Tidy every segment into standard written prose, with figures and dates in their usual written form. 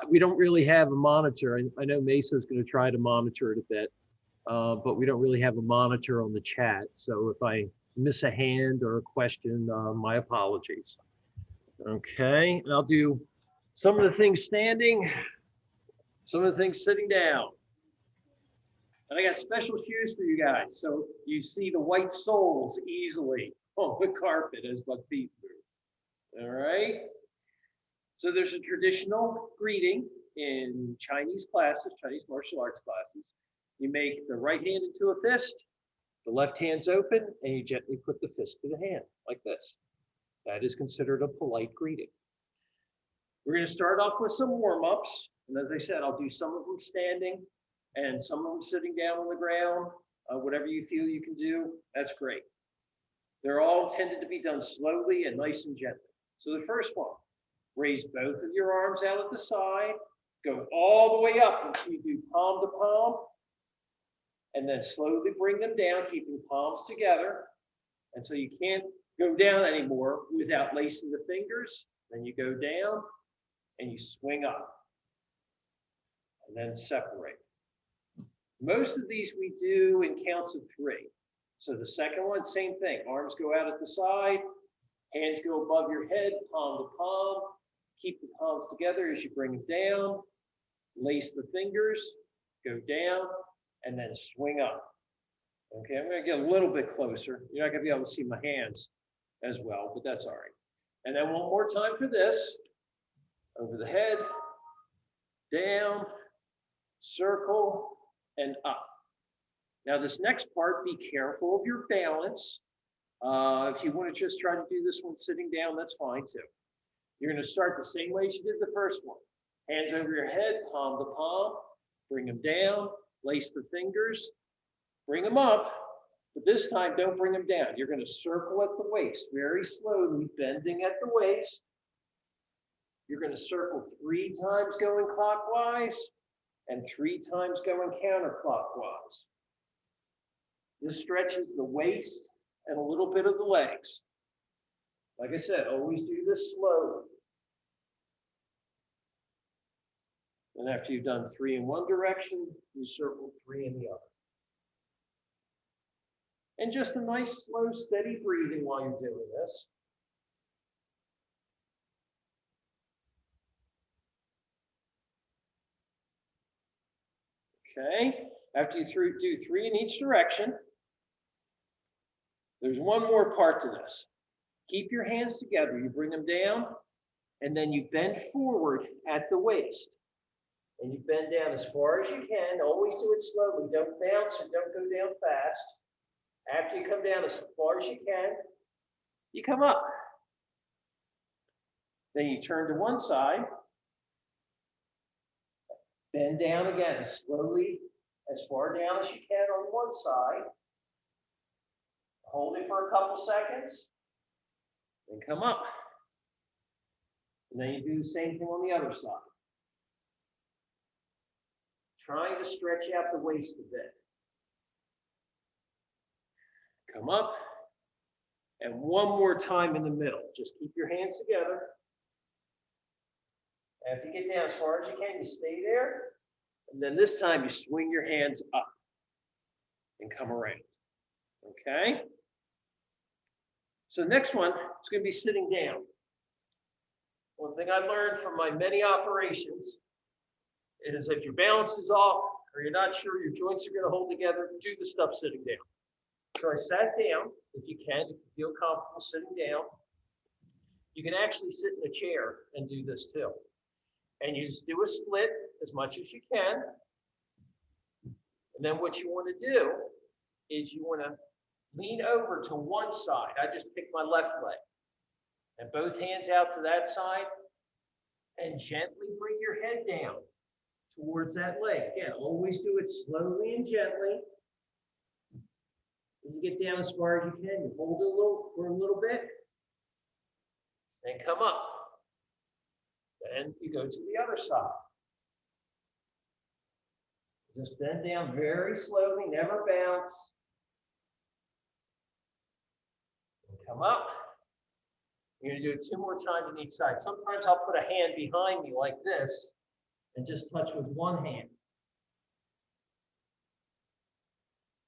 We don't really have a monitor. I know Mesa's going to try to monitor it a bit, but we don't really have a monitor on the chat. So if I miss a hand or a question, my apologies. Okay, and I'll do some of the things standing, some of the things sitting down. And I got special shoes for you guys, so you see the white soles easily on the carpet as my feet move. All right. So there's a traditional greeting in Chinese classes, Chinese martial arts classes. You make the right hand into a fist, the left hand's open, and you gently put the fist to the hand like this. That is considered a polite greeting. We're going to start off with some warm-ups. And as I said, I'll do some of them standing and some of them sitting down on the ground. Whatever you feel you can do, that's great. They're all intended to be done slowly and nice and gently. So the first one, raise both of your arms out at the side, go all the way up until you do palm to palm, and then slowly bring them down, keeping palms together until you can't go down anymore without lacing the fingers. Then you go down and you swing up and then separate. Most of these we do in counts of 3. So the second one, same thing. Arms go out at the side, hands go above your head, palm to palm. Keep the palms together as you bring them down. Lace the fingers, go down, and then swing up. Okay, I'm going to get a little bit closer. You're not going to be able to see my hands as well, but that's all right. And then one more time for this. Over the head, down, circle, and up. Now this next part, be careful of your balance. If you want to just try to do this one sitting down, that's fine too. You're going to start the same way as you did the first one. Hands over your head, palm to palm, bring them down, lace the fingers, bring them up, but this time don't bring them down. You're going to circle at the waist, very slowly, bending at the waist. You're going to circle 3 times going clockwise and 3 times going counterclockwise. This stretches the waist and a little bit of the legs. Like I said, always do this slowly. And after you've done 3 in one direction, you circle 3 in the other. And just a nice, slow, steady breathing while you're doing this. Okay, after you do 3 in each direction, there's one more part to this. Keep your hands together. You bring them down, and then you bend forward at the waist. And you bend down as far as you can. Always do it slowly. Don't bounce or don't go down fast. After you come down as far as you can, you come up. Then you turn to one side. Bend down again as slowly, as far down as you can on one side. Hold it for a couple seconds. Then come up. And then you do the same thing on the other side. Trying to stretch out the waist a bit. Come up. And one more time in the middle. Just keep your hands together. After you get down as far as you can, you stay there. And then this time you swing your hands up and come around. Okay? So the next one is going to be sitting down. One thing I learned from my many operations is if your balance is off or you're not sure your joints are going to hold together, do the stuff sitting down. So I sat down, if you can, if you feel comfortable sitting down. You can actually sit in a chair and do this too. And you just do a split as much as you can. And then what you want to do is you want to lean over to one side. I just pick my left leg. And both hands out to that side. And gently bring your head down towards that leg. Again, always do it slowly and gently. When you get down as far as you can, you hold it for a little bit. Then come up. Then you go to the other side. Just bend down very slowly, never bounce. And come up. You're going to do it 2 more times on each side. Sometimes I'll put a hand behind me like this and just touch with one hand.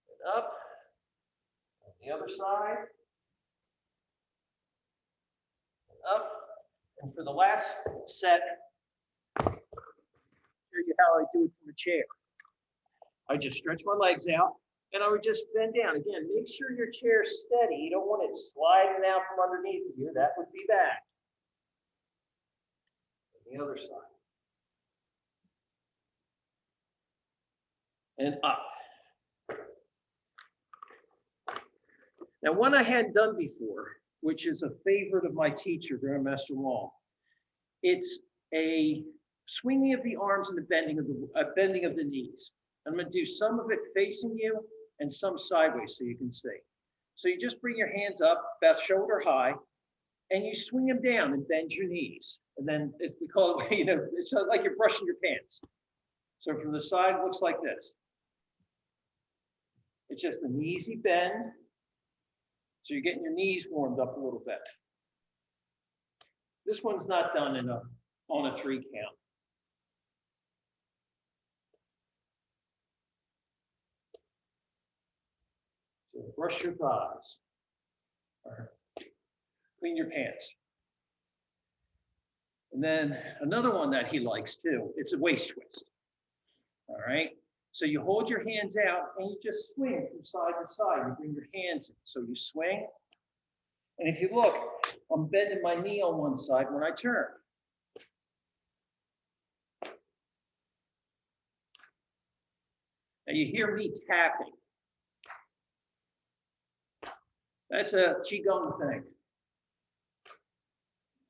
And up, on the other side, and up. And for the last set, show you how I do it from a chair. I just stretch my legs out, and I would just bend down. Again, make sure your chair's steady. You don't want it sliding out from underneath of you. That would be bad. And the other side. And up. Now, one I hadn't done before, which is a favorite of my teacher, Grandmaster Wong. It's a swinging of the arms and the bending of the knees. I'm going to do some of it facing you and some sideways so you can see. So you just bring your hands up about shoulder high, and you swing them down and bend your knees. And then we call it, it's like you're brushing your pants. So from the side, it looks like this. It's just an easy bend. So you're getting your knees warmed up a little bit. This one's not done on a 3 count. So brush your thighs, or clean your pants. And then another one that he likes too, it's a waist twist. All right. So you hold your hands out and you just swing from side to side. You bring your hands in. So you swing. And if you look, I'm bending my knee on one side when I turn. Now you hear me tapping. That's a Qigong thing.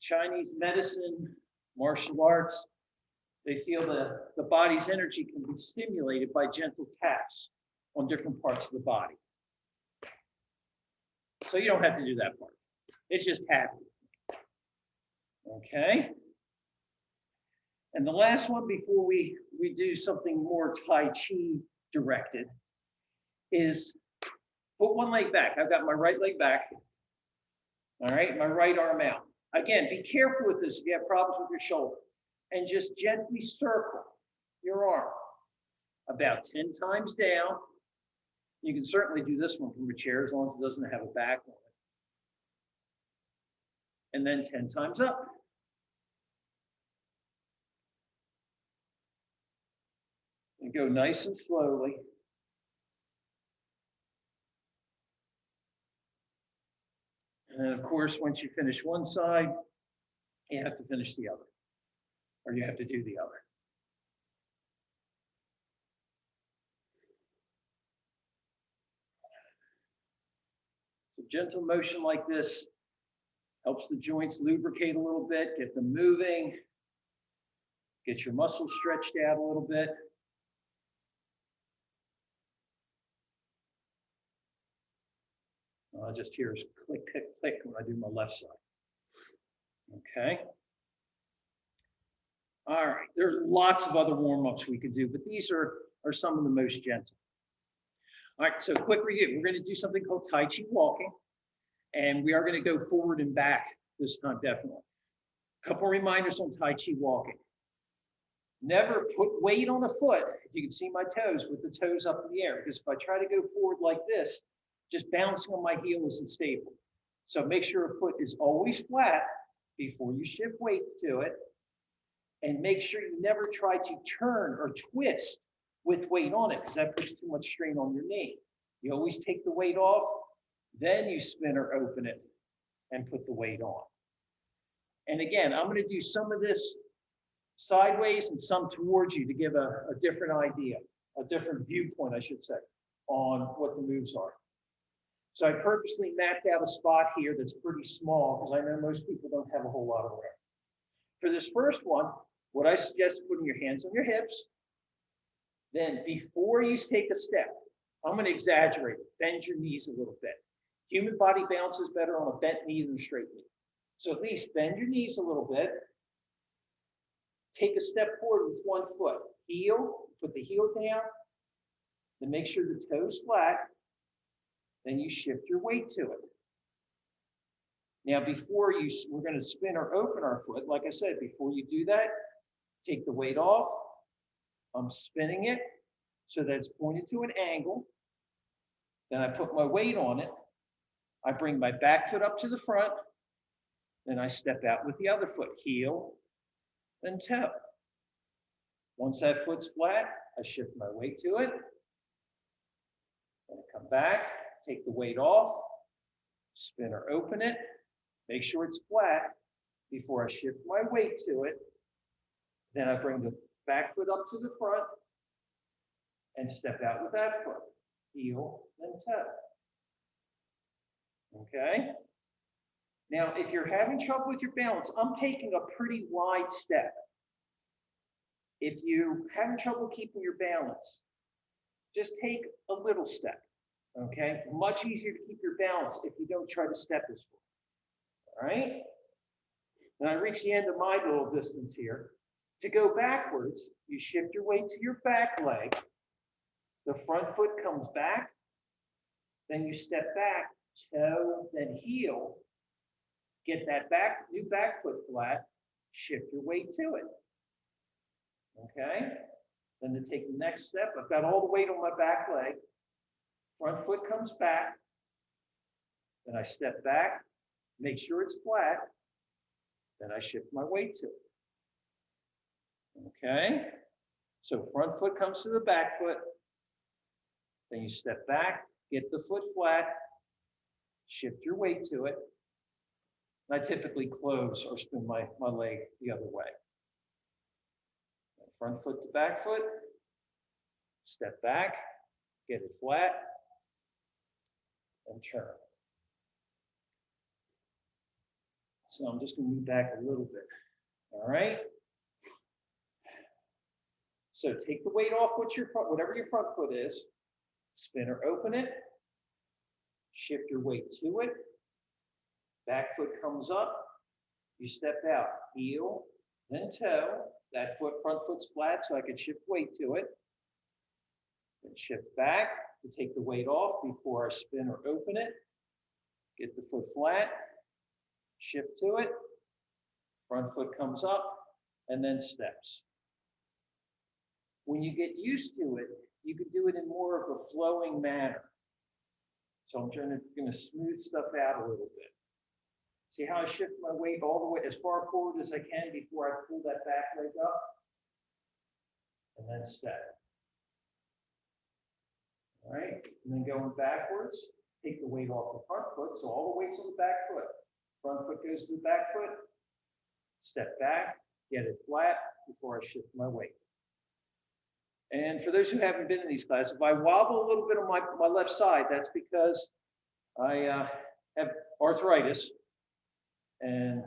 Chinese medicine, martial arts, they feel the body's energy can be stimulated by gentle taps on different parts of the body. So you don't have to do that part. It's just tapping. Okay. And the last one before we do something more Tai Chi directed is put one leg back. I've got my right leg back. All right, my right arm out. Again, be careful with this if you have problems with your shoulder. And just gently circle your arm about 10 times down. You can certainly do this one from a chair as long as it doesn't have a back on it. And then 10 times up. And go nice and slowly. And then, of course, once you finish one side, you have to finish the other, or you have to do the other. So gentle motion like this helps the joints lubricate a little bit, get them moving, get your muscles stretched out a little bit. I'll just hear click, click, click when I do my left side. Okay. All right, there's lots of other warm-ups we could do, but these are some of the most gentle. All right, so quick review. We're going to do something called Tai Chi walking, and we are going to go forward and back this time, definitely. A couple reminders on Tai Chi walking. Never put weight on a foot. You can see my toes with the toes up in the air, because if I try to go forward like this, just bouncing on my heel isn't stable. So make sure a foot is always flat before you shift weight to it. And make sure you never try to turn or twist with weight on it, because that puts too much strain on your knee. You always take the weight off, then you spin or open it and put the weight on. And again, I'm going to do some of this sideways and some towards you to give a different idea, a different viewpoint, I should say, on what the moves are. So I purposely mapped out a spot here that's pretty small, because I know most people don't have a whole lot of room. For this first one, what I suggest is putting your hands on your hips. Then before you take a step, I'm going to exaggerate it. Bend your knees a little bit. Human body bounces better on a bent knee than a straight knee. So at least bend your knees a little bit. Take a step forward with one foot. Heel, put the heel down. Then make sure the toe's flat. Then you shift your weight to it. Now, we're going to spin or open our foot. Like I said, before you do that, take the weight off, I'm spinning it so that it's pointed to an angle. Then I put my weight on it. I bring my back foot up to the front. Then I step out with the other foot, heel, then toe. Once that foot's flat, I shift my weight to it. Then I come back, take the weight off, spin or open it, make sure it's flat before I shift my weight to it. Then I bring the back foot up to the front and step out with that foot, heel, then toe. Okay? Now, if you're having trouble with your balance, I'm taking a pretty wide step. If you're having trouble keeping your balance, just take a little step. Okay? Much easier to keep your balance if you don't try to step as far. All right? Then I reach the end of my little distance here. To go backwards, you shift your weight to your back leg. The front foot comes back. Then you step back, toe, then heel. Get that new back foot flat. Shift your weight to it. Okay? Then to take the next step, I've got all the weight on my back leg. Front foot comes back. Then I step back, make sure it's flat. Then I shift my weight to it. Okay? So front foot comes to the back foot. Then you step back, get the foot flat, shift your weight to it. And I typically close or spin my leg the other way. Front foot to back foot, step back, get it flat, and turn. So I'm just going to move back a little bit. All right? So take the weight off whatever your front foot is, spin or open it, shift your weight to it, back foot comes up, you step out, heel, then toe, that front foot's flat so I can shift weight to it, then shift back to take the weight off before I spin or open it, get the foot flat, shift to it, front foot comes up, and then steps. When you get used to it, you can do it in more of a flowing manner. So I'm going to smooth stuff out a little bit. See how I shift my weight all the way as far forward as I can before I pull that back leg up? And then step. All right, and then going backwards, take the weight off the front foot, so all the weight's on the back foot. Front foot goes to the back foot, step back, get it flat before I shift my weight. And for those who haven't been in these classes, if I wobble a little bit on my left side, that's because I have arthritis and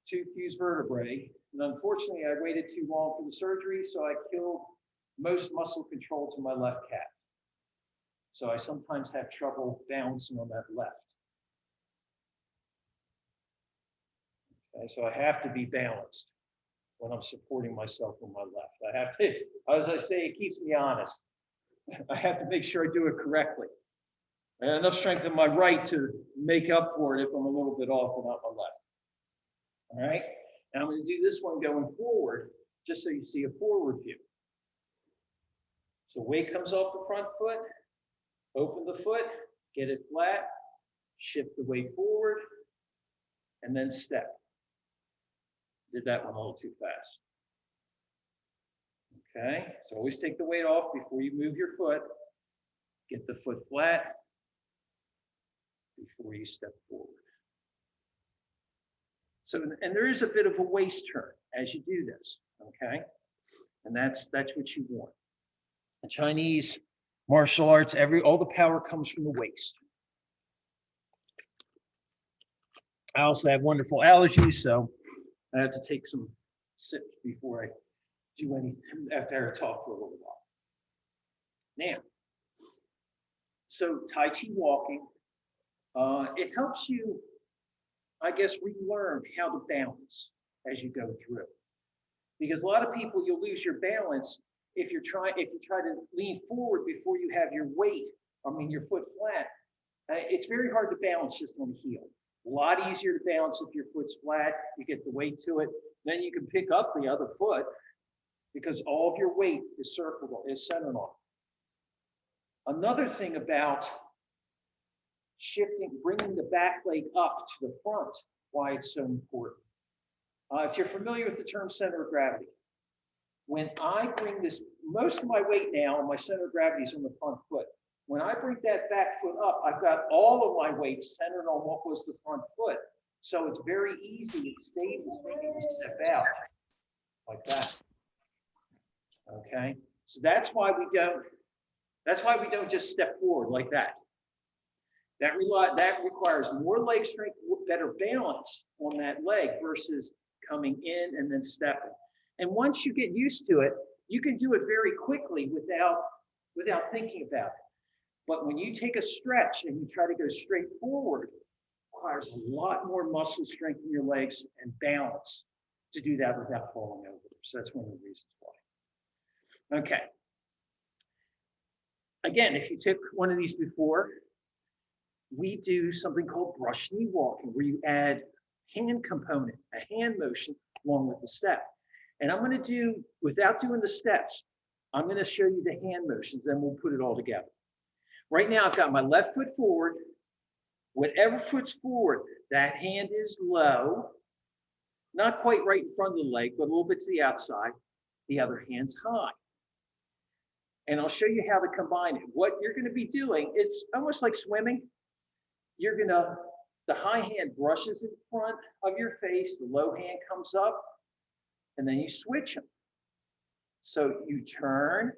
2 fused vertebrae. And unfortunately, I waited too long for the surgery, so I killed most muscle control to my left calf. So I sometimes have trouble balancing on that left. Okay, so I have to be balanced when I'm supporting myself on my left. I have to, as I say, it keeps me honest. I have to make sure I do it correctly. And enough strength in my right to make up for it if I'm a little bit off and not my left. All right, now I'm going to do this one going forward, just so you see a forward view. So weight comes off the front foot, open the foot, get it flat, shift the weight forward, and then step. Did that one a little too fast. Okay, so always take the weight off before you move your foot. Get the foot flat before you step forward. So, and there is a bit of a waist turn as you do this, okay? And that's what you want. In Chinese martial arts, all the power comes from the waist. I also have wonderful allergies, so I have to take some sips before I do anything after I talk for a little while. Now, so Tai Chi walking, it helps you, I guess, relearn how to balance as you go through. Because a lot of people, you'll lose your balance if you try to lean forward before you have your your foot flat. It's very hard to balance just on the heel. A lot easier to balance if your foot's flat, you get the weight to it, then you can pick up the other foot because all of your weight is centered on it. Another thing about shifting, bringing the back leg up to the front, why it's so important. If you're familiar with the term center of gravity, when I bring this, most of my weight now, my center of gravity is on the front foot. When I bring that back foot up, I've got all of my weight centered on what was the front foot. So it's very easy and safe as making me step out like that. Okay, so that's why we don't just step forward like that. That requires more leg strength, better balance on that leg versus coming in and then stepping. And once you get used to it, you can do it very quickly without thinking about it. But when you take a stretch and you try to go straight forward, it requires a lot more muscle strength in your legs and balance to do that without falling over. So that's one of the reasons why. Okay. Again, if you took one of these before, we do something called brush knee walking, where you add hand component, a hand motion along with the step. And I'm going to do, without doing the steps, I'm going to show you the hand motions, then we'll put it all together. Right now, I've got my left foot forward. Whatever foot's forward, that hand is low, not quite right in front of the leg, but a little bit to the outside. The other hand's high. And I'll show you how to combine it. What you're going to be doing, it's almost like swimming. You're going to, the high hand brushes in front of your face, the low hand comes up, and then you switch them. So you turn,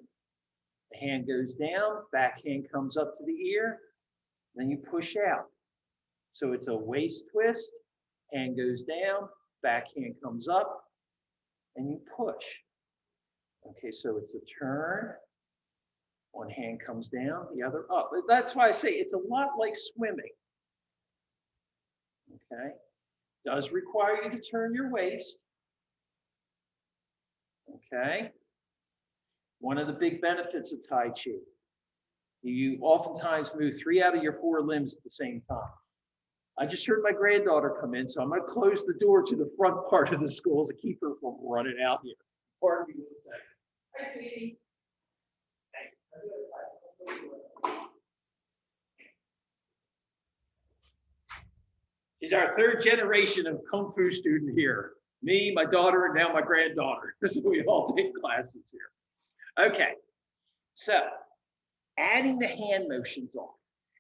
the hand goes down, back hand comes up to the ear, then you push out. So it's a waist twist, hand goes down, back hand comes up, and you push. Okay, so it's a turn, one hand comes down, the other up. That's why I say it's a lot like swimming. Okay, does require you to turn your waist. Okay, one of the big benefits of Tai Chi, you oftentimes move 3 out of your 4 limbs at the same time. I just heard my granddaughter come in, so I'm going to close the door to the front part of the school to keep her from running out here. Pardon me 1 second. Hi, sweetie. She's our 3rd generation of Kung Fu student here. Me, my daughter, and now my granddaughter. So we all take classes here. Okay, so adding the hand motions on.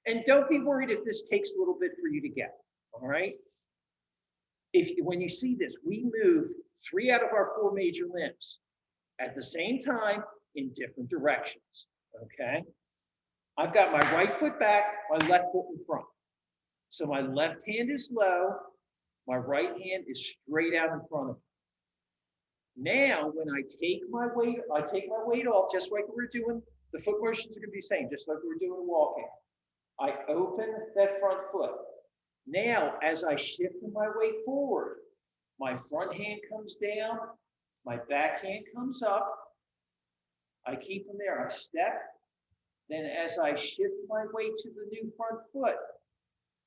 And don't be worried if this takes a little bit for you to get, all right? When you see this, we move 3 out of our 4 major limbs at the same time in different directions, okay? I've got my right foot back, my left foot in front. So my left hand is low, my right hand is straight out in front of me. Now, when I take my weight off, just like we're doing, the foot motions are going to be the same, just like we're doing walking. I open that front foot. Now, as I shift my weight forward, my front hand comes down, my back hand comes up. I keep them there. I step. Then as I shift my weight to the new front foot,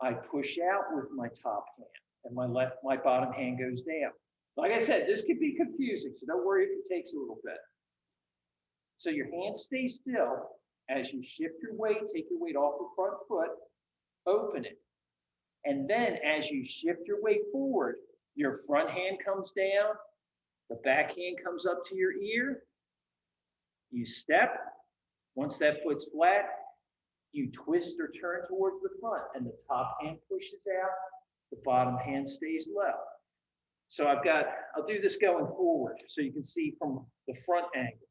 I push out with my top hand, and my bottom hand goes down. Like I said, this could be confusing, so don't worry if it takes a little bit. So your hands stay still. As you shift your weight, take your weight off the front foot, open it. And then as you shift your weight forward, your front hand comes down, the back hand comes up to your ear, you step. Once that foot's flat, you twist or turn towards the front, and the top hand pushes out, the bottom hand stays low. So I'll do this going forward so you can see from the front angle.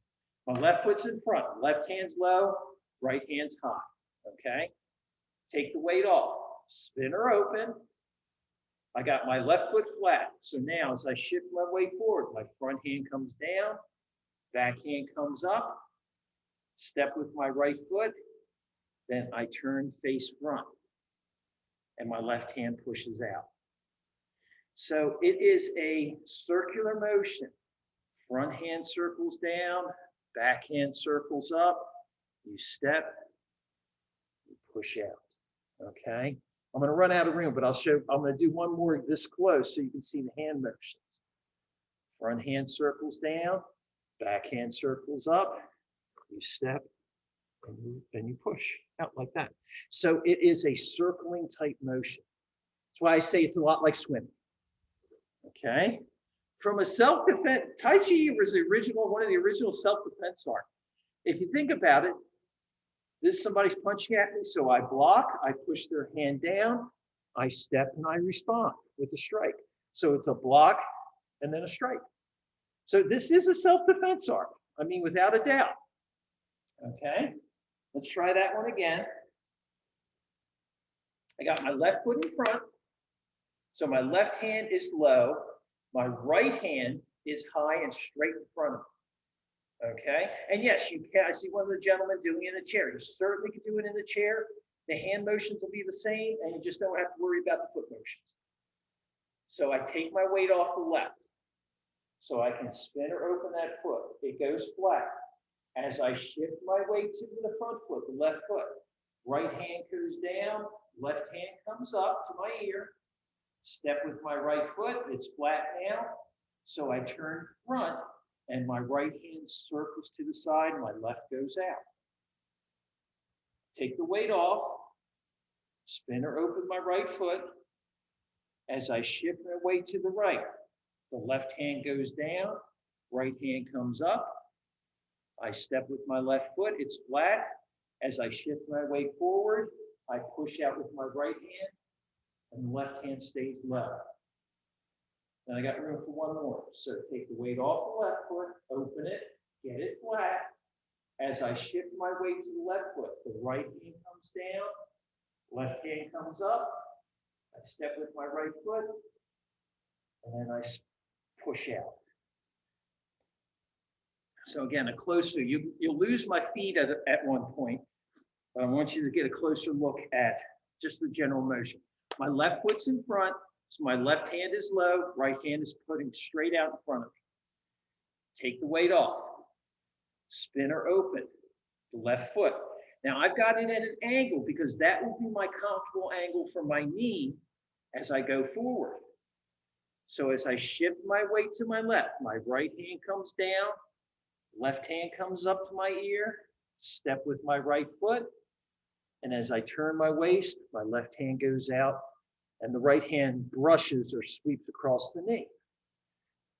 My left foot's in front, left hand's low, right hand's high, okay? Take the weight off, spin her open. I got my left foot flat. So now as I shift my weight forward, my front hand comes down, back hand comes up, step with my right foot, then I turn face front, and my left hand pushes out. So it is a circular motion. Front hand circles down, back hand circles up, you step, you push out, okay? I'm gonna run out of room, but I'm gonna do one more this close so you can see the hand motions. Front hand circles down, Backhand circles up, you step, and you push out like that. So it is a circling type motion. That's why I say it's a lot like swimming. Okay? From a self-defense, Tai Chi was the original, one of the original self-defense art. If you think about it, this somebody's punching at me, so I block, I push their hand down, I step and I respond with a strike. So it's a block and then a strike. So this is a self-defense art. I mean, without a doubt. Okay, let's try that one again. I got my left foot in front. So my left hand is low. My right hand is high and straight in front of me. Okay, and yes, you can. I see one of the gentlemen doing it in a chair. You certainly can do it in the chair. The hand motions will be the same, and you just don't have to worry about the foot motions. So I take my weight off the left. So I can spin or open that foot. It goes flat. As I shift my weight to the front foot, the left foot, right hand goes down, left hand comes up to my ear, step with my right foot, it's flat now. So I turn front and my right hand circles to the side, my left goes out. Take the weight off, spin or open my right foot. As I shift my weight to the right, the left hand goes down, right hand comes up. I step with my left foot, it's flat. As I shift my weight forward, I push out with my right hand, and the left hand stays low. Then I got room for one more. So take the weight off the left foot, open it, get it flat. As I shift my weight to the left foot, the right hand comes down, left hand comes up. I step with my right foot, and then I push out. So again, a closer, you'll lose my feet at one point, but I want you to get a closer look at just the general motion. My left foot's in front, so my left hand is low, right hand is putting straight out in front of me. Take the weight off, spin or open the left foot. Now I've got it at an angle because that will be my comfortable angle for my knee as I go forward. So as I shift my weight to my left, my right hand comes down, left hand comes up to my ear, step with my right foot, and as I turn my waist, my left hand goes out, and the right hand brushes or sweeps across the knee.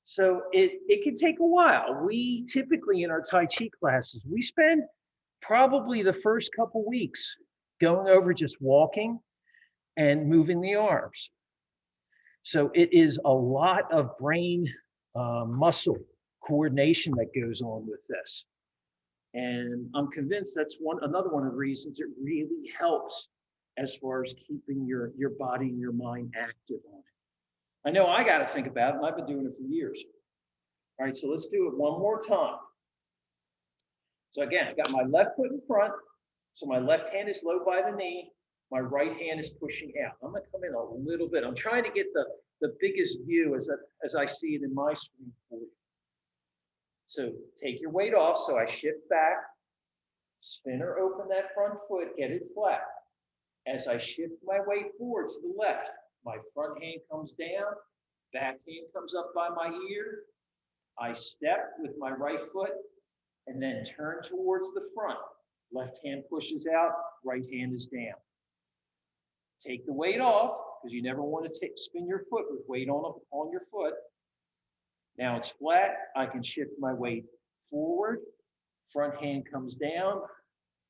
So it can take a while. We typically in our Tai Chi classes, we spend probably the first couple weeks going over just walking and moving the arms. So it is a lot of brain muscle coordination that goes on with this. And I'm convinced that's another one of the reasons it really helps as far as keeping your body and your mind active on it. I know I got to think about it, and I've been doing it for years. All right, so let's do it one more time. So again, I got my left foot in front, so my left hand is low by the knee, my right hand is pushing out. I'm gonna come in a little bit. I'm trying to get the biggest view as I see it in my screen for you. So take your weight off, so I shift back, spin or open that front foot, get it flat. As I shift my weight forward to the left, my front hand comes down, back hand comes up by my ear. I step with my right foot and then turn towards the front. Left hand pushes out, right hand is down. Take the weight off, because you never want to spin your foot with weight on your foot. Now it's flat, I can shift my weight forward, front hand comes down,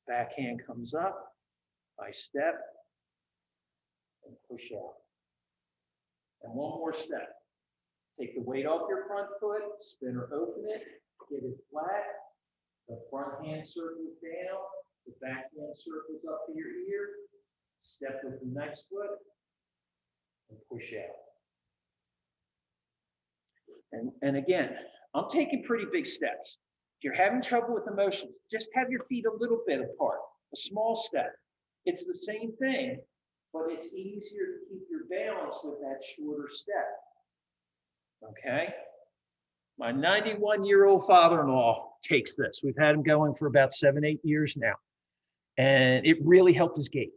back hand comes up, I step and push out. And one more step. Take the weight off your front foot, spin or open it, get it flat, the front hand circles down, the back hand circles up to your ear, step with the next foot, and push out. And again, I'm taking pretty big steps. If you're having trouble with the motions, just have your feet a little bit apart, a small step. It's the same thing, but it's easier to keep your balance with that shorter step. Okay? My 91-year-old father-in-law takes this. We've had him going for about 7, 8 years now. And it really helped his gait.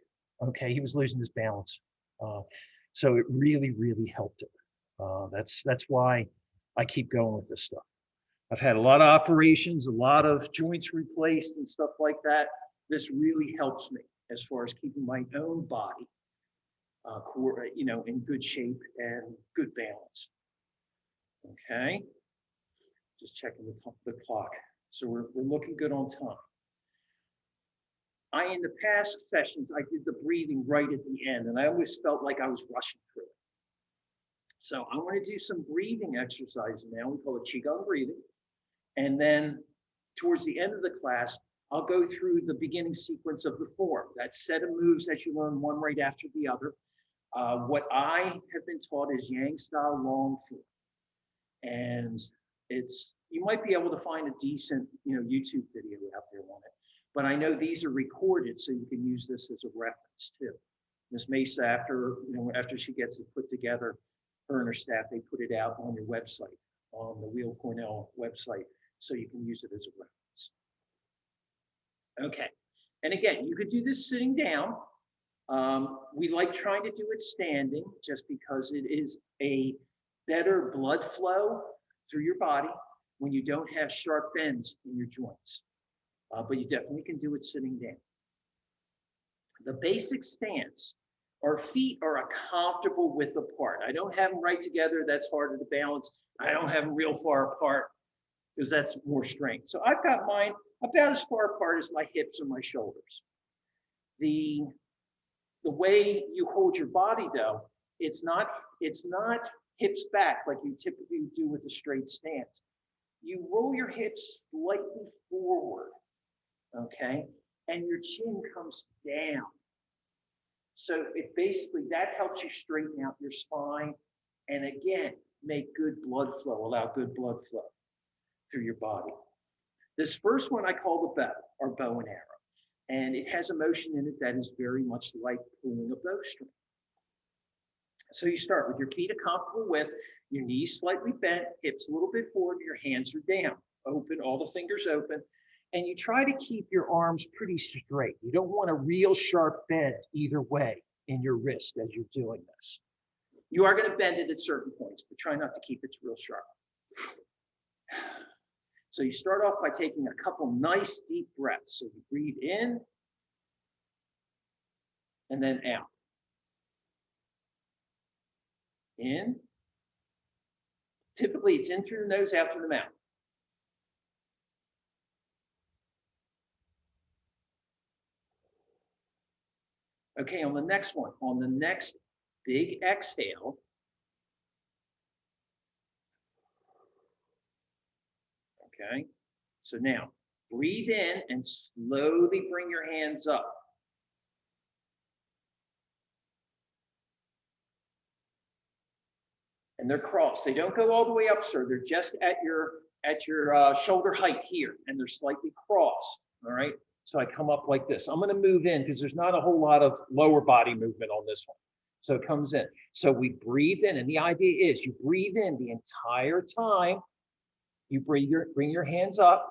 Okay, he was losing his balance. So it really, really helped him. That's why I keep going with this stuff. I've had a lot of operations, a lot of joints replaced and stuff like that. This really helps me as far as keeping my own body, in good shape and good balance. Okay, just checking the clock. So we're looking good on time. In the past sessions, I did the breathing right at the end, and I always felt like I was rushing through it. So I want to do some breathing exercises now. We call it Qigong breathing. And then towards the end of the class, I'll go through the beginning sequence of the form. That set of moves that you learn one right after the other. What I have been taught is Yang style long form. And you might be able to find a decent, YouTube video out there on it. But I know these are recorded, so you can use this as a reference too. Miss Mesa, after she gets it put together, her and her staff, they put it out on your website, on the Wheel Cornell website, so you can use it as a reference. Okay, and again, you could do this sitting down. We like trying to do it standing, just because it is a better blood flow through your body when you don't have sharp bends in your joints. But you definitely can do it sitting down. The basic stance, our feet are a comfortable width apart. I don't have them right together. That's harder to balance. I don't have them real far apart because that's more strength. So I've got mine about as far apart as my hips or my shoulders. The way you hold your body though, it's not hips back like you typically do with a straight stance. You roll your hips slightly forward, okay? And your chin comes down. So that helps you straighten out your spine and again, make good blood flow, allow good blood flow through your body. This first one I call the bow, or bow and arrow. And it has a motion in it that is very much like pulling a bowstring. So you start with your feet a comfortable width, your knees slightly bent, hips a little bit forward, your hands are down, open, all the fingers open. And you try to keep your arms pretty straight. You don't want a real sharp bend either way in your wrist as you're doing this. You are going to bend it at certain points, but try not to keep it real sharp. So you start off by taking a couple nice deep breaths. So you breathe in and then out. In. Typically, it's in through the nose, out through the mouth. Okay, on the next one, on the next big exhale, okay, so now breathe in and slowly bring your hands up. And they're crossed. They don't go all the way up, sir. They're just at your shoulder height here, and they're slightly crossed, all right? So I come up like this. I'm going to move in because there's not a whole lot of lower body movement on this one. So it comes in. So we breathe in, and the idea is you breathe in the entire time. You bring your hands up.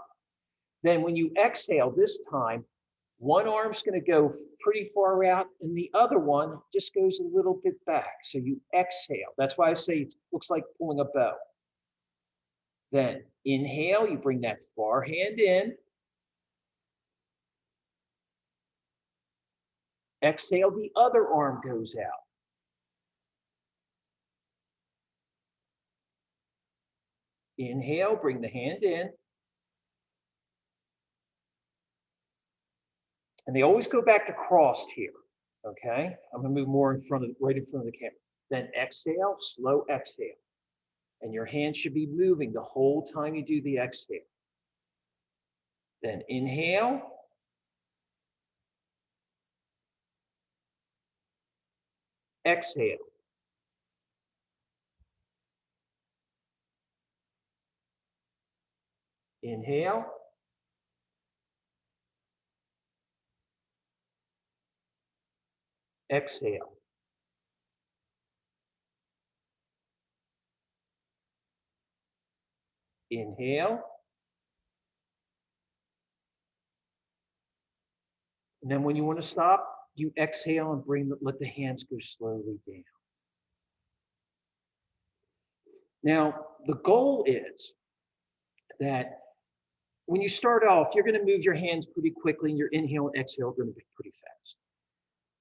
Then when you exhale this time, one arm's going to go pretty far out, and the other one just goes a little bit back. So you exhale. That's why I say it looks like pulling a bow. Then inhale, you bring that far hand in. Exhale, the other arm goes out. Inhale, bring the hand in. And they always go back to crossed here, okay? I'm gonna move more right in front of the camera. Then exhale, slow exhale. And your hand should be moving the whole time you do the exhale. Then inhale. Exhale. Inhale. Exhale. Inhale. And then when you want to stop, you exhale and let the hands go slowly down. Now, the goal is that when you start off, you're going to move your hands pretty quickly, and your inhale and exhale are going to be pretty fast.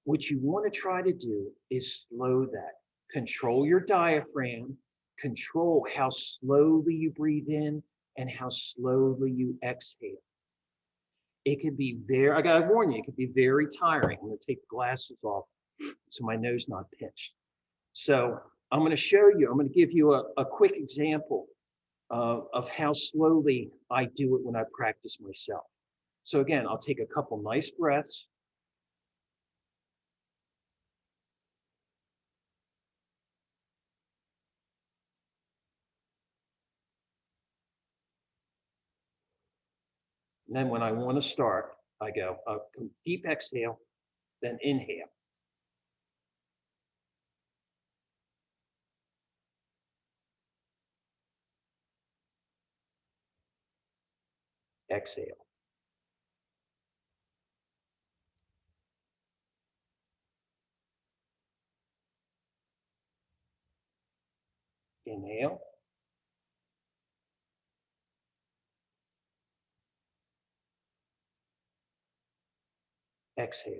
What you want to try to do is slow that. Control your diaphragm, control how slowly you breathe in and how slowly you exhale. It can be I gotta warn you, it can be very tiring. I'm gonna take the glasses off so my nose not pinched. So I'm gonna show you, I'm gonna give you a quick example of how slowly I do it when I practice myself. So again, I'll take a couple nice breaths. And then when I want to start, I go deep exhale, then inhale. Exhale. Inhale. Exhale.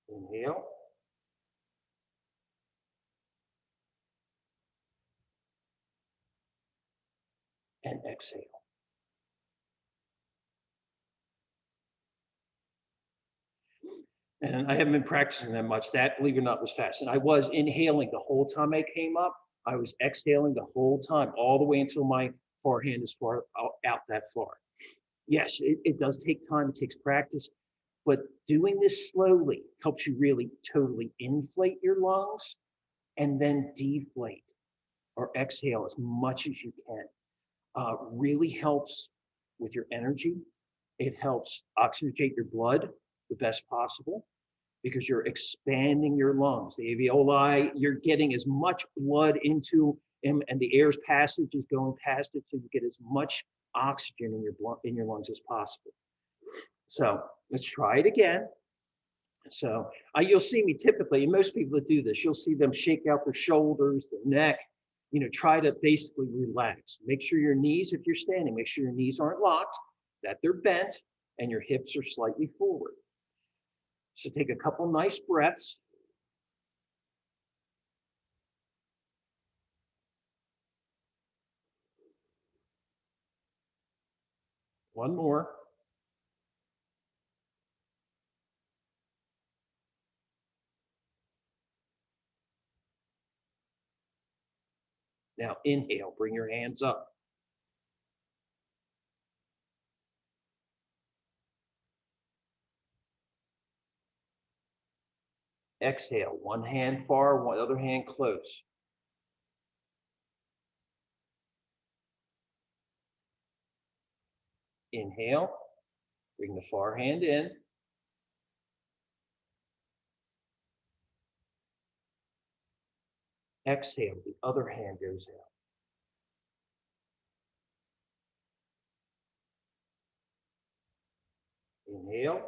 Inhale. And exhale. And I haven't been practicing that much. That, believe it or not, was fast. And I was inhaling the whole time I came up. I was exhaling the whole time, all the way until my forehand is far out that far. Yes, it does take time. It takes practice. But doing this slowly helps you really totally inflate your lungs and then deflate or exhale as much as you can. Really helps with your energy. It helps oxygenate your blood the best possible because you're expanding your lungs. The alveoli, you're getting as much blood into them, and the air's passage is going past it, so you get as much oxygen in your blood, in your lungs as possible. So let's try it again. So you'll see me typically, and most people that do this, you'll see them shake out their shoulders, their neck, try to basically relax. Make sure your knees, if you're standing, make sure your knees aren't locked, that they're bent, and your hips are slightly forward. So take a couple nice breaths. One more. Now inhale, bring your hands up. Exhale, one hand far, one other hand close. Inhale, bring the far hand in. Exhale, the other hand goes out. Inhale.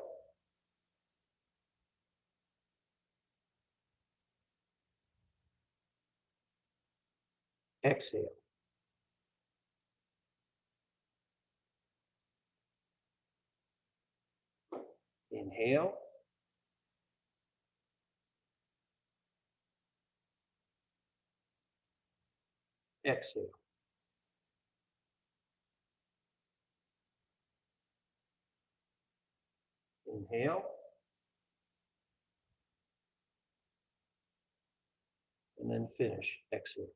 Exhale. Inhale. Exhale. Inhale. And then finish. Exhale.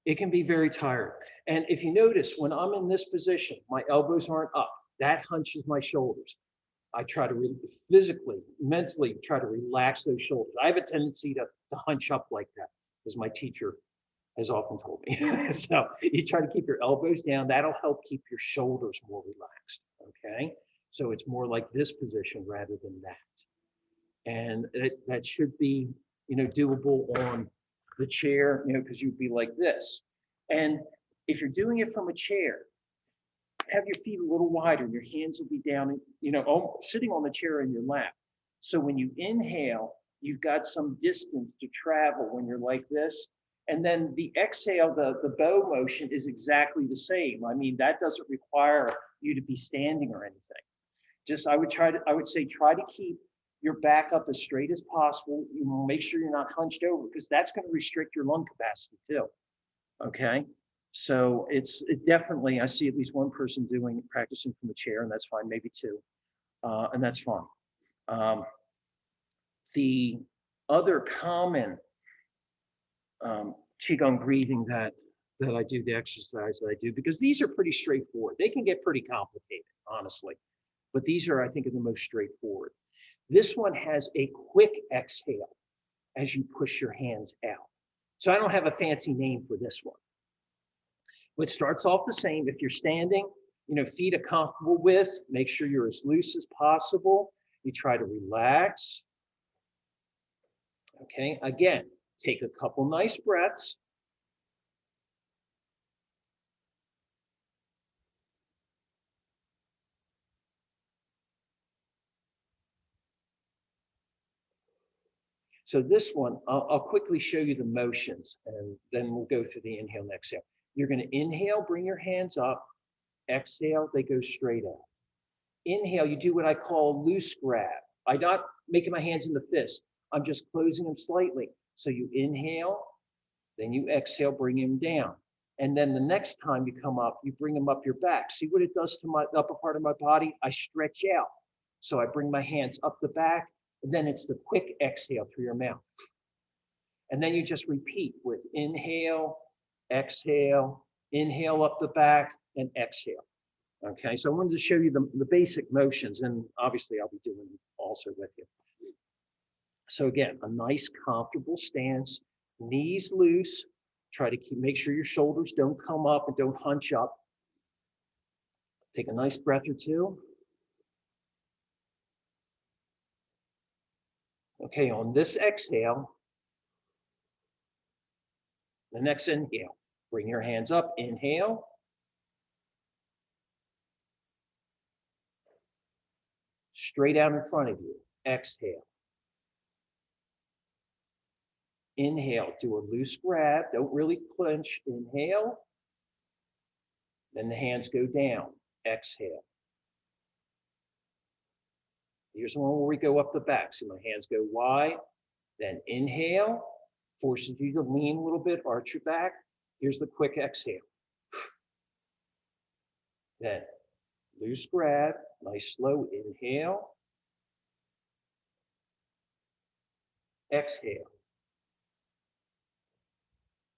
It can be very tiring. And if you notice, when I'm in this position, my elbows aren't up. That hunches my shoulders. I try to physically, mentally try to relax those shoulders. I have a tendency to hunch up like that, as my teacher has often told me. So you try to keep your elbows down. That'll help keep your shoulders more relaxed. Okay. So it's more like this position rather than that. And that should be, doable on the chair, because you'd be like this. And if you're doing it from a chair, have your feet a little wider, and your hands will be down, sitting on the chair in your lap. So when you inhale, you've got some distance to travel when you're like this. And then the exhale, the bow motion is exactly the same. I mean, that doesn't require you to be standing or anything. Just I would say try to keep your back up as straight as possible. You make sure you're not hunched over, because that's going to restrict your lung capacity too. Okay. So it definitely, I see at least one person practicing from the chair, and that's fine, maybe two, and that's fine. The other common Qigong breathing that I do, the exercise that I do, because these are pretty straightforward. They can get pretty complicated, honestly, but these are, I think, are the most straightforward. This one has a quick exhale as you push your hands out. So I don't have a fancy name for this one. But it starts off the same. If you're standing, feet a comfortable width, make sure you're as loose as possible. You try to relax. Okay, again, take a couple nice breaths. So this one, I'll quickly show you the motions, and then we'll go through the inhale and exhale. You're going to inhale, bring your hands up. Exhale, they go straight up. Inhale, you do what I call loose grab. I'm not making my hands in the fist. I'm just closing them slightly. So you inhale, then you exhale, bring them down. And then the next time you come up, you bring them up your back. See what it does to my upper part of my body? I stretch out. So I bring my hands up the back, and then it's the quick exhale through your mouth. And then you just repeat with inhale, exhale, inhale up the back, and exhale. Okay, so I wanted to show you the basic motions, and obviously I'll be doing also with you. So again, a nice comfortable stance, knees loose. Try to make sure your shoulders don't come up and don't hunch up. Take a nice breath or two. Okay, on this exhale, the next inhale, bring your hands up, inhale. Straight out in front of you, exhale. Inhale, do a loose grab, don't really clench, inhale. Then the hands go down, exhale. Here's one where we go up the back. So my hands go wide, then inhale, forces you to lean a little bit, arch your back. Here's the quick exhale. Then loose grab, nice slow inhale. Exhale.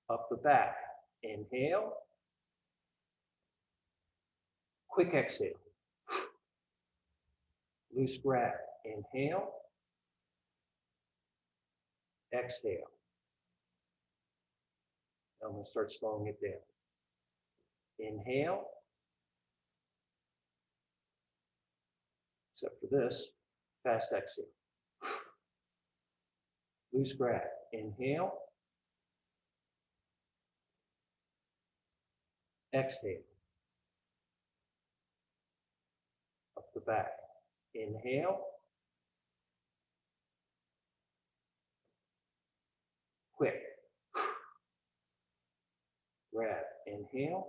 Up the back, inhale. Quick exhale. Loose grab, inhale. Exhale. Now I'm going to start slowing it down. Inhale. Except for this, fast exhale. Loose grab, inhale. Exhale. Up the back, inhale. Quick. Grab, inhale.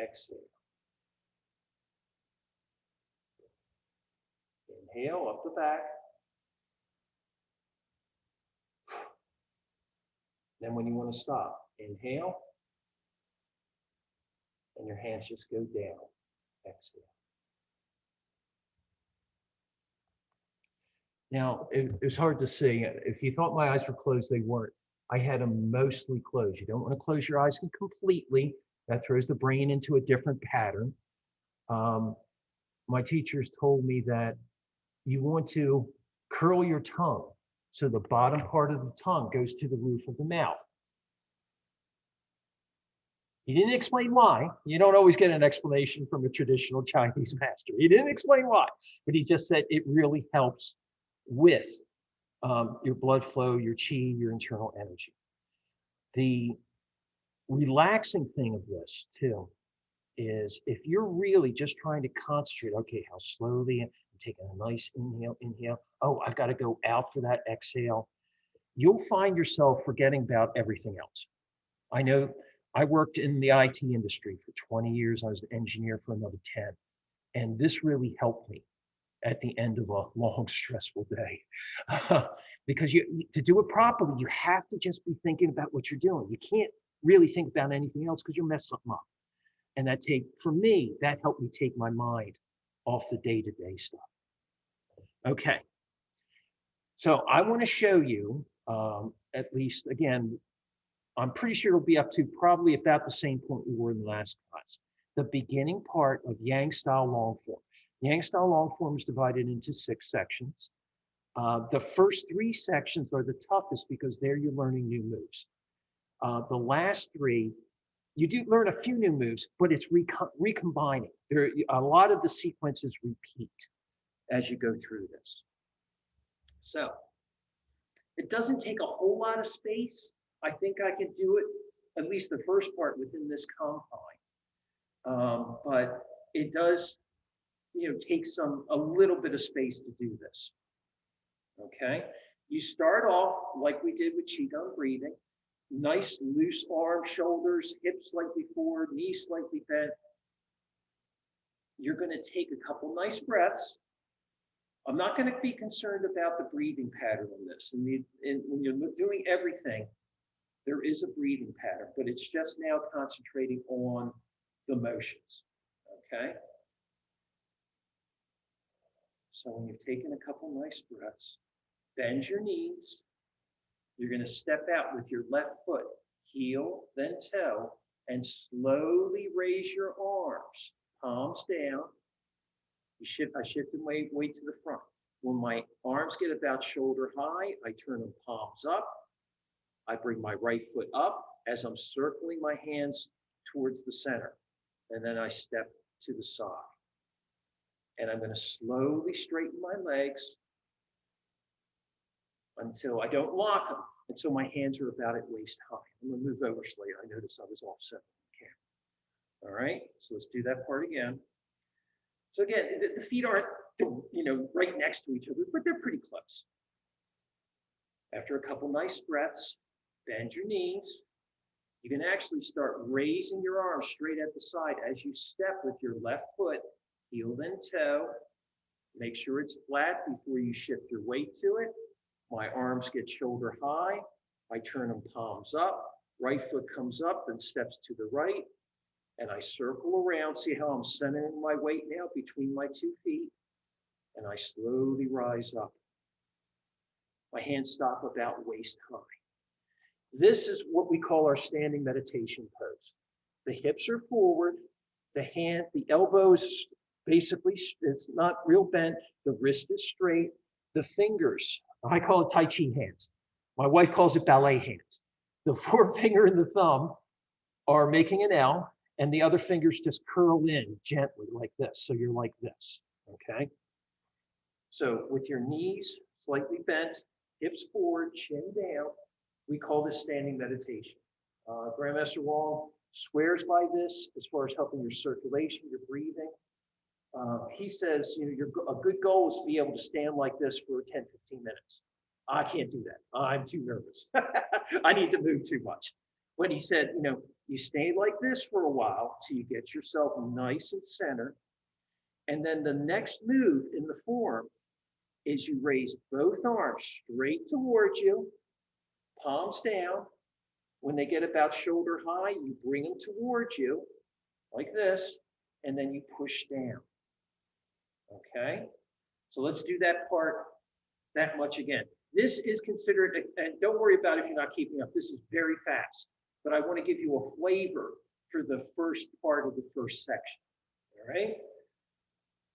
Exhale. Inhale, up the back. Then when you want to stop, inhale. And your hands just go down. Exhale. Now, it's hard to see. If you thought my eyes were closed, they weren't. I had them mostly closed. You don't want to close your eyes completely. That throws the brain into a different pattern. My teachers told me that you want to curl your tongue so the bottom part of the tongue goes to the roof of the mouth. He didn't explain why. You don't always get an explanation from a traditional Chinese master. He didn't explain why, but he just said it really helps with your blood flow, your qi, your internal energy. Relaxing thing of this too is if you're really just trying to concentrate, okay, how slowly I'm taking a nice inhale, inhale. Oh, I've got to go out for that exhale. You'll find yourself forgetting about everything else. I know I worked in the IT industry for 20 years. I was an engineer for another 10. And this really helped me at the end of a long, stressful day. Because to do it properly, you have to just be thinking about what you're doing. You can't really think about anything else because you'll mess something up. And for me, that helped me take my mind off the day-to-day stuff. Okay, so I want to show you, at least again, I'm pretty sure it'll be up to probably about the same point we were in the last class. The beginning part of Yang style long form. Yang style long form is divided into 6 sections. The first 3 sections are the toughest because there you're learning new moves. The last 3, you do learn a few new moves, but it's recombining. A lot of the sequences repeat as you go through this. So it doesn't take a whole lot of space. I think I can do it, at least the first part within this confine. But it does, take a little bit of space to do this. Okay, you start off like we did with Qigong breathing. Nice loose arms, shoulders, hips slightly forward, knees slightly bent. You're going to take a couple nice breaths. I'm not going to be concerned about the breathing pattern on this. And when you're doing everything, there is a breathing pattern, but it's just now concentrating on the motions. Okay? So when you've taken a couple nice breaths, bend your knees. You're going to step out with your left foot, heel, then toe, and slowly raise your arms, palms down. I shift and weight to the front. When my arms get about shoulder high, I turn them palms up. I bring my right foot up as I'm circling my hands towards the center. And then I step to the side. And I'm going to slowly straighten my legs until I don't lock them, until my hands are about at waist high. I'm going to move over slightly. I noticed I was offset on the camera. All right, so let's do that part again. So again, the feet aren't, right next to each other, but they're pretty close. After a couple nice breaths, bend your knees. You can actually start raising your arms straight at the side as you step with your left foot, heel then toe. Make sure it's flat before you shift your weight to it. My arms get shoulder high. I turn them palms up. Right foot comes up and steps to the right. And I circle around. See how I'm centering my weight now between my 2 feet? And I slowly rise up. My hands stop about waist high. This is what we call our standing meditation pose. The hips are forward. The elbows basically, it's not real bent. The wrist is straight. The fingers, I call it Tai Chi hands. My wife calls it ballet hands. The forefinger and the thumb are making an L, and the other fingers just curl in gently like this. So you're like this, okay? So with your knees slightly bent, hips forward, chin down, we call this standing meditation. Grandmaster Wong swears by this as far as helping your circulation, your breathing. He says, a good goal is to be able to stand like this for 10, 15 minutes. I can't do that. I'm too nervous. I need to move too much. But he said, you stay like this for a while till you get yourself nice and centered. And then the next move in the form is you raise both arms straight towards you, palms down. When they get about shoulder high, you bring them towards you like this, and then you push down. Okay? So let's do that part that much again. This is considered, and don't worry about it if you're not keeping up, this is very fast, but I want to give you a flavor for the first part of the first section. All right?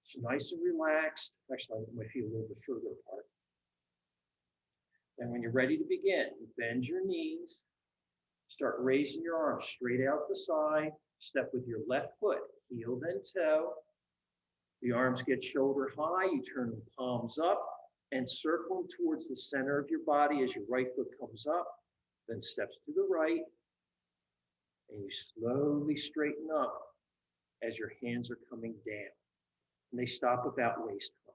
So nice and relaxed. Actually, I want my feet a little bit further apart. And when you're ready to begin, you bend your knees, start raising your arms straight out the side, step with your left foot, heel then toe. The arms get shoulder high, you turn the palms up and circle them towards the center of your body as your right foot comes up, then steps to the right. And you slowly straighten up as your hands are coming down. And they stop about waist high.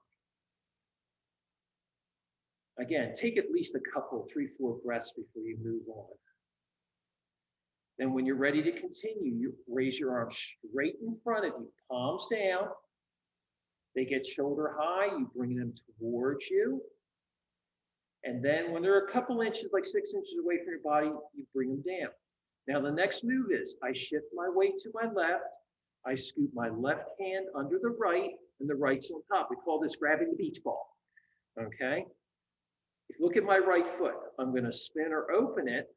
Again, take at least a couple, 3, 4 breaths before you move on. Then when you're ready to continue, you raise your arms straight in front of you, palms down. They get shoulder high, you bring them towards you. And then when they're a couple inches, like 6 inches away from your body, you bring them down. Now the next move is I shift my weight to my left. I scoop my left hand under the right, and the right's on top. We call this grabbing the beach ball, okay? If you look at my right foot, I'm gonna spin or open it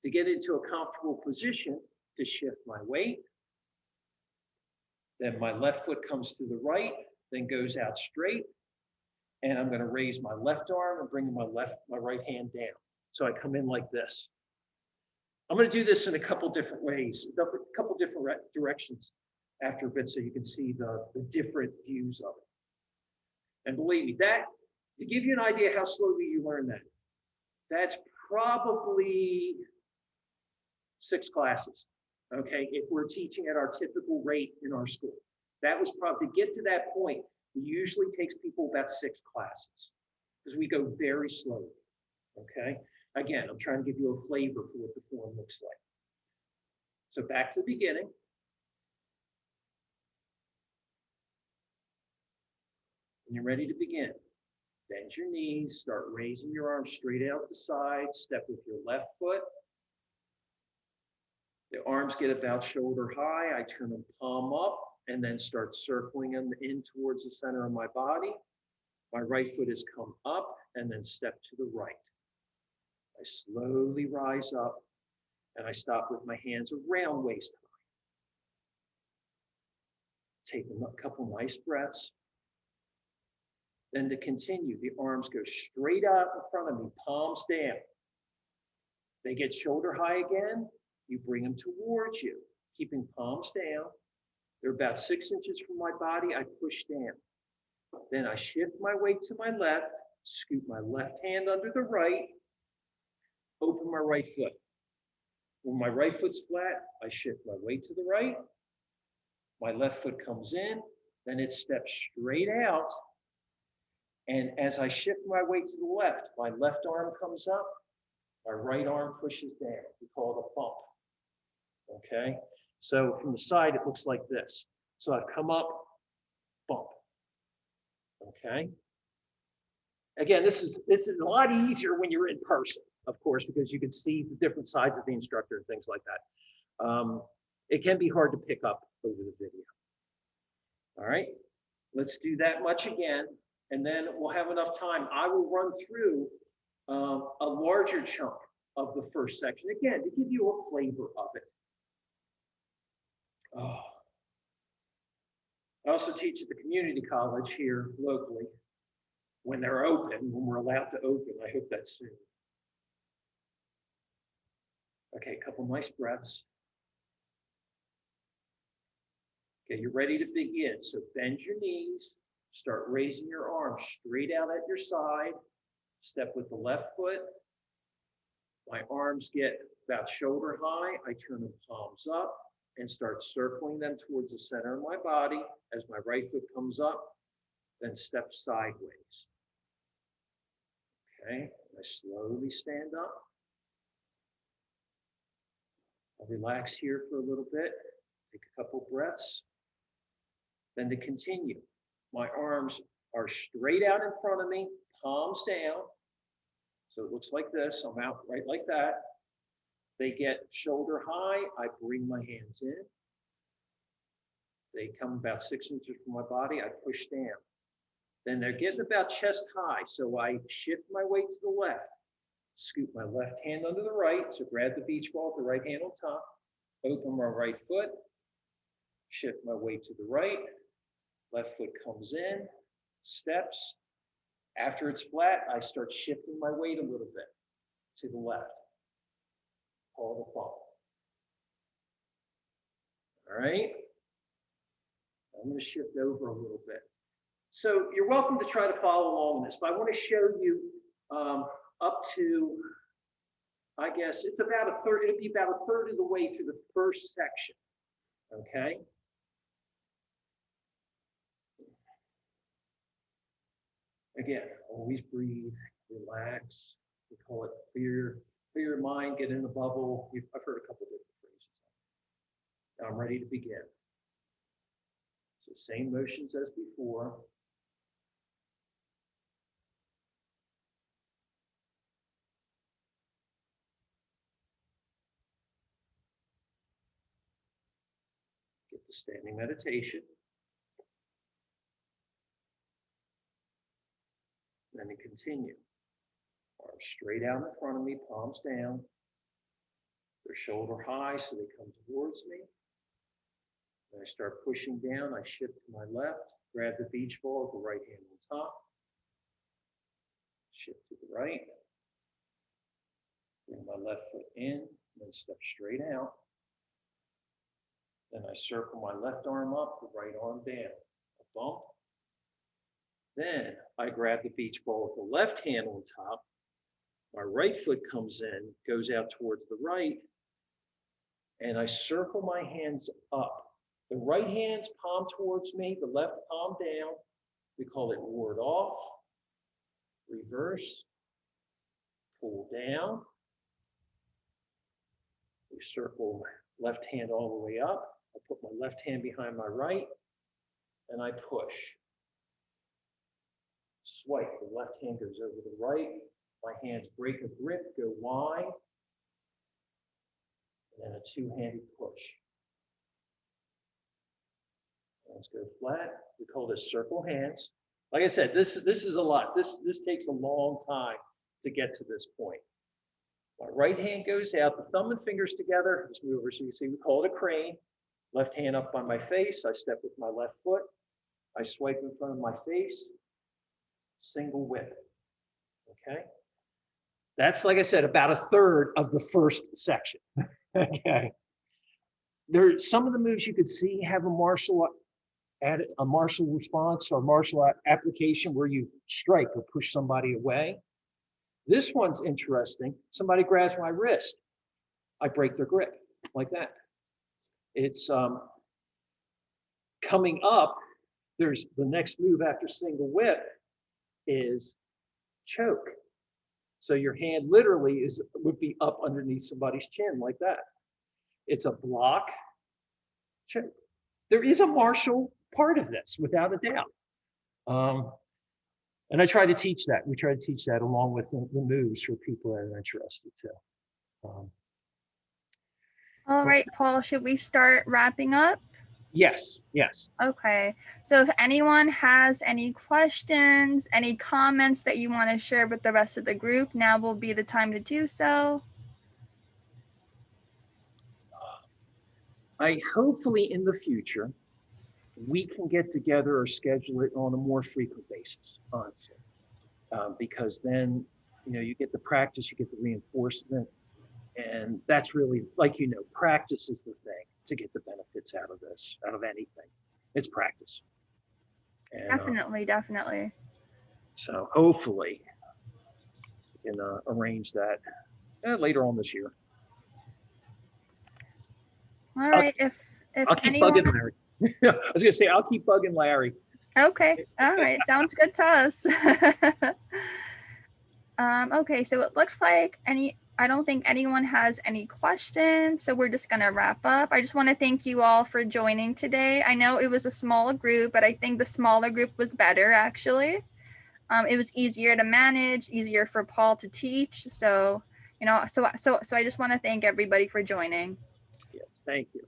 to get into a comfortable position to shift my weight. Then my left foot comes to the right, then goes out straight. And I'm gonna raise my left arm and bring my right hand down. So I come in like this. I'm gonna do this in a couple different ways, a couple different directions after a bit so you can see the different views of it. And believe me, that, to give you an idea how slowly you learn that, that's probably 6 classes, okay? If we're teaching at our typical rate in our school. That was probably, to get to that point, it usually takes people about 6 classes because we go very slowly, okay? Again, I'm trying to give you a flavor for what the form looks like. So back to the beginning. When you're ready to begin, bend your knees, start raising your arms straight out the side, step with your left foot. The arms get about shoulder high. I turn them palm up and then start circling them in towards the center of my body. My right foot has come up and then step to the right. I slowly rise up and I stop with my hands around waist high. Take a couple nice breaths. Then to continue, the arms go straight out in front of me, palms down. They get shoulder high again. You bring them towards you, keeping palms down. They're about 6 inches from my body. I push down. Then I shift my weight to my left, scoop my left hand under the right, open my right foot. When my right foot's flat, I shift my weight to the right. My left foot comes in, then it steps straight out. And as I shift my weight to the left, my left arm comes up, my right arm pushes down. We call it a bump. Okay? So from the side, it looks like this. So I've come up, bump. Okay? Again, this is a lot easier when you're in person, of course, because you can see the different sides of the instructor and things like that. It can be hard to pick up over the video. All right? Let's do that much again, and then we'll have enough time. I will run through a larger chunk of the first section, again, to give you a flavor of it. Oh. I also teach at the community college here locally when they're open, when we're allowed to open. I hope that's soon. Okay, a couple nice breaths. Okay, you're ready to begin. So bend your knees, start raising your arms straight out at your side. Step with the left foot. My arms get about shoulder high. I turn the palms up and start circling them towards the center of my body as my right foot comes up, then step sideways. Okay, I slowly stand up. I'll relax here for a little bit, take a couple breaths. Then to continue, my arms are straight out in front of me, palms down. So it looks like this, I'm out right like that. They get shoulder high, I bring my hands in. They come about 6 inches from my body, I push down. Then they're getting about chest high, so I shift my weight to the left, scoop my left hand under the right, so grab the beach ball with the right hand on top, open my right foot, shift my weight to the right, left foot comes in, steps. After it's flat, I start shifting my weight a little bit to the left. Call the bump. All right. I'm going to shift over a little bit. So you're welcome to try to follow along with this, but I want to show you up to I guess it's about a third, it'll be about a third of the way through the first section. Okay. Again, always breathe, relax. We call it clear your mind, get in the bubble. I've heard a couple different phrases. Now I'm ready to begin. So same motions as before. Get the standing meditation. Then we continue. Arms straight out in front of me, palms down. They're shoulder high, so they come towards me. Then I start pushing down. I shift to my left, grab the beach ball with the right hand on top. Shift to the right. Bring my left foot in, then step straight out. Then I circle my left arm up, the right arm down. A bump. Then I grab the beach ball with the left hand on top. My right foot comes in, goes out towards the right, and I circle my hands up. The right hand's palm towards me, the left palm down. We call it ward off, reverse, pull down. We circle left hand all the way up. I put my left hand behind my right, and I push. Swipe, the left hand goes over the right. My hands break a grip, go wide, and then a two-handed push. Let's go flat. We call this circle hands. Like I said, this is a lot. This takes a long time to get to this point. My right hand goes out, the thumb and fingers together. Let's move over so you can see. We call it a crane. Left hand up by my face. I step with my left foot. I swipe in front of my face. Single whip. Okay. That's, like I said, about a third of the first section. Okay. There's some of the moves you could see have a martial response or martial application where you strike or push somebody away. This one's interesting. Somebody grabs my wrist. I break their grip like that. It's coming up. There's the next move after single whip is choke. So your hand literally would be up underneath somebody's chin like that. It's a block, choke. There is a martial part of this, without a doubt. And I try to teach that. We try to teach that along with the moves for people that are interested too. All right, Paul, should we start wrapping up? Yes, yes. Okay, so if anyone has any questions, any comments that you want to share with the rest of the group, now will be the time to do so. Hopefully in the future, we can get together or schedule it on a more frequent basis, honestly. Because then, you get the practice, you get the reinforcement, and that's really, like, practice is the thing to get the benefits out of this, out of anything. It's practice. And, definitely. So hopefully we can arrange that later on this year. All right, if I'll keep anyone... bugging Larry. I was gonna say, I'll keep bugging Larry. Okay, all right, sounds good to us. Okay, so it looks like I don't think anyone has any questions, so we're just gonna wrap up. I just want to thank you all for joining today. I know it was a small group, but I think the smaller group was better, actually. It was easier to manage, easier for Paul to teach. So, so I just want to thank everybody for joining. Yes, thank you.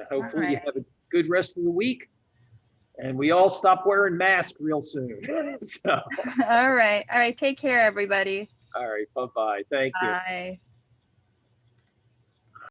Hopefully you have a good rest of the week, and we all stop wearing masks real soon. So. All right. Take care, everybody. All right. Bye-bye. Thank you. Bye.